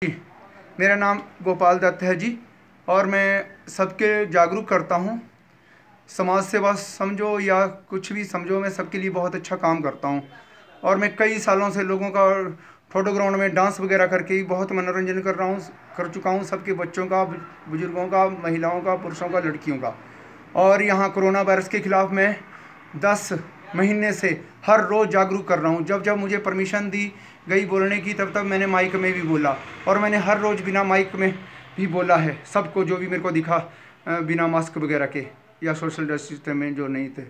जी, मेरा नाम गोपाल दत्त है जी। और मैं सबके जागरूक करता हूँ। समाज सेवा समझो या कुछ भी समझो, मैं सबके लिए बहुत अच्छा काम करता हूँ। और मैं कई सालों से लोगों का फोटो ग्राउंड में डांस वगैरह करके ही बहुत मनोरंजन कर चुका हूँ, सबके बच्चों का, बुजुर्गों का, महिलाओं का, पुरुषों का, लड़कियों का। और यहाँ कोरोना वायरस के खिलाफ मैं 10 महीने से हर रोज़ जागरूक कर रहा हूँ। जब जब मुझे परमिशन दी गई बोलने की, तब तब मैंने माइक में भी बोला। और मैंने हर रोज़ बिना माइक में भी बोला है सबको, जो भी मेरे को दिखा बिना मास्क वगैरह के या सोशल डिस्टेंस में जो नहीं थे।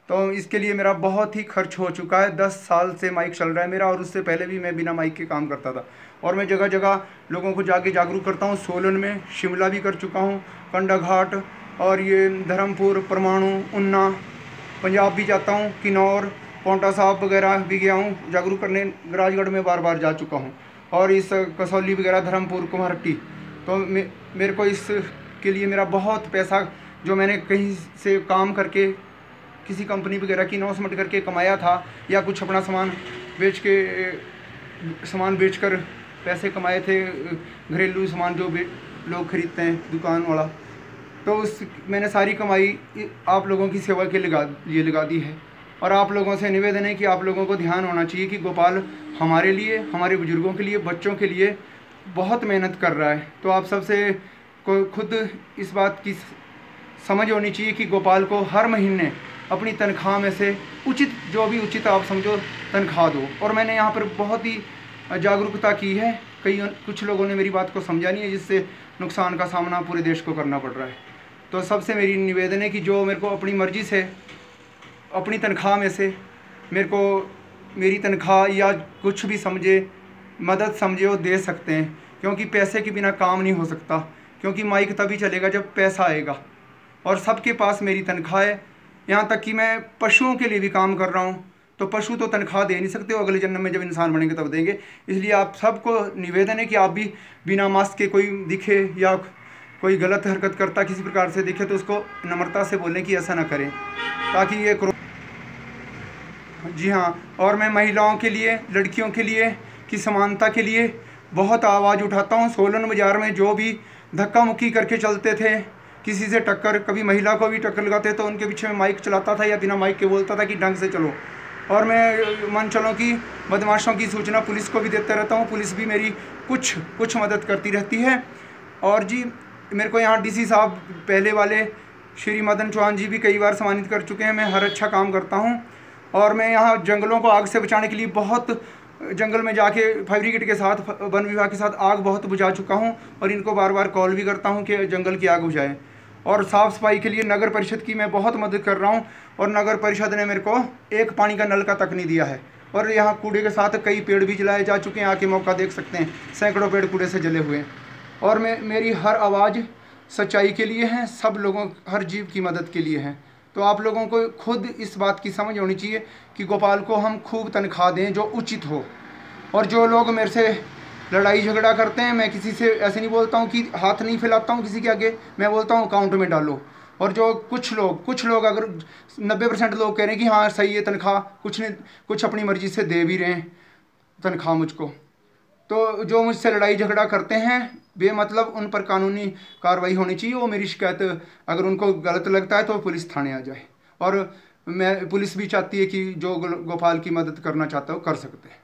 तो इसके लिए मेरा बहुत ही खर्च हो चुका है। 10 साल से माइक चल रहा है मेरा, और उससे पहले भी मैं बिना माइक के काम करता था। और मैं जगह जगह लोगों को जाके जागरूक करता हूँ। सोलन में, शिमला भी कर चुका हूँ, कंडाघाट, और ये धर्मपुर, परमाणु, उन्ना, पंजाब भी जाता हूँ, किन्नौर, पांवटा साहिब वगैरह भी गया हूँ जागरूक करने। राजगढ़ में बार बार जा चुका हूँ, और इस कसौली वगैरह, धर्मपुर, कुम्हारट्टी। तो मेरे को इसके लिए मेरा बहुत पैसा, जो मैंने कहीं से काम करके किसी कंपनी वगैरह की अनाउंसमेंट करके कमाया था, या कुछ अपना सामान बेच कर पैसे कमाए थे, घरेलू सामान जो लोग खरीदते हैं, दुकान वाला। तो मैंने सारी कमाई आप लोगों की सेवा के लिए लगा दी है। और आप लोगों से निवेदन है कि आप लोगों को ध्यान होना चाहिए कि गोपाल हमारे लिए, हमारे बुजुर्गों के लिए, बच्चों के लिए बहुत मेहनत कर रहा है। तो आप सबसे को खुद इस बात की समझ होनी चाहिए कि गोपाल को हर महीने अपनी तनख्वाह में से उचित, जो भी उचित आप समझो, तनख्वाह दो। और मैंने यहाँ पर बहुत ही जागरूकता की है। कुछ लोगों ने मेरी बात को समझा नहीं है, जिससे नुकसान का सामना पूरे देश को करना पड़ रहा है। तो सबसे मेरी निवेदन है कि जो मेरे को अपनी मर्ज़ी से, अपनी तनख्वाह में से मेरे को, मेरी तनख्वाह या कुछ भी समझे, मदद समझे, वो दे सकते हैं। क्योंकि पैसे के बिना काम नहीं हो सकता, क्योंकि माइक तभी चलेगा जब पैसा आएगा। और सबके पास मेरी तनख्वाह है। यहाँ तक कि मैं पशुओं के लिए भी काम कर रहा हूँ। तो पशु तो तनख्वाह दे नहीं सकते, वो अगले जन्म में जब इंसान बनेंगे तब देंगे। इसलिए आप सबको निवेदन है कि आप भी बिना मास्क के कोई दिखे या कोई गलत हरकत करता किसी प्रकार से दिखे, तो उसको नम्रता से बोलें कि ऐसा ना करें, ताकि ये जी हाँ। और मैं महिलाओं के लिए, लड़कियों के लिए की समानता के लिए बहुत आवाज़ उठाता हूँ। सोलन बाज़ार में जो भी धक्का मुक्की करके चलते थे, किसी से टक्कर, कभी महिला को भी टक्कर लगाते, तो उनके पीछे में माइक चलाता था या बिना माइक के बोलता था कि ढंग से चलो। और मैं मन चलों की बदमाशों की सूचना पुलिस को भी देता रहता हूँ। पुलिस भी मेरी कुछ मदद करती रहती है। और जी, मेरे को यहाँ डीसी साहब पहले वाले श्री मदन चौहान जी भी कई बार सम्मानित कर चुके हैं। मैं हर अच्छा काम करता हूँ। और मैं यहाँ जंगलों को आग से बचाने के लिए बहुत जंगल में जाके फायर ब्रिगेड के साथ, वन विभाग के साथ आग बहुत बुझा चुका हूँ। और इनको बार बार कॉल भी करता हूँ कि जंगल की आग बुझाएं। और साफ़ सफाई के लिए नगर परिषद की मैं बहुत मदद कर रहा हूँ। और नगर परिषद ने मेरे को एक पानी का नल का तक नहीं दिया है। और यहाँ कूड़े के साथ कई पेड़ भी जलाए जा चुके हैं, आके मौका देख सकते हैं, सैकड़ों पेड़ कूड़े से जले हुए हैं। और मेरी हर आवाज़ सच्चाई के लिए है, सब लोगों, हर जीव की मदद के लिए है। तो आप लोगों को खुद इस बात की समझ होनी चाहिए कि गोपाल को हम खूब तनख्वाह दें जो उचित हो। और जो लोग मेरे से लड़ाई झगड़ा करते हैं, मैं किसी से ऐसे नहीं बोलता हूँ कि हाथ नहीं फैलाता हूँ किसी के आगे, मैं बोलता हूँ अकाउंट में डालो। और जो कुछ लोग अगर 90% लोग कह रहे हैं कि हाँ सही है तनख्वाह, कुछ अपनी मर्ज़ी से दे भी रहे हैं तनख्वाह मुझको, तो जो मुझसे लड़ाई झगड़ा करते हैं बेमतलब, उन पर कानूनी कार्रवाई होनी चाहिए। वो मेरी शिकायत, अगर उनको गलत लगता है तो पुलिस थाने आ जाए। और पुलिस भी चाहती है कि जो गोपाल की मदद करना चाहता है वो कर सकते हैं।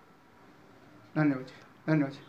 धन्यवाद।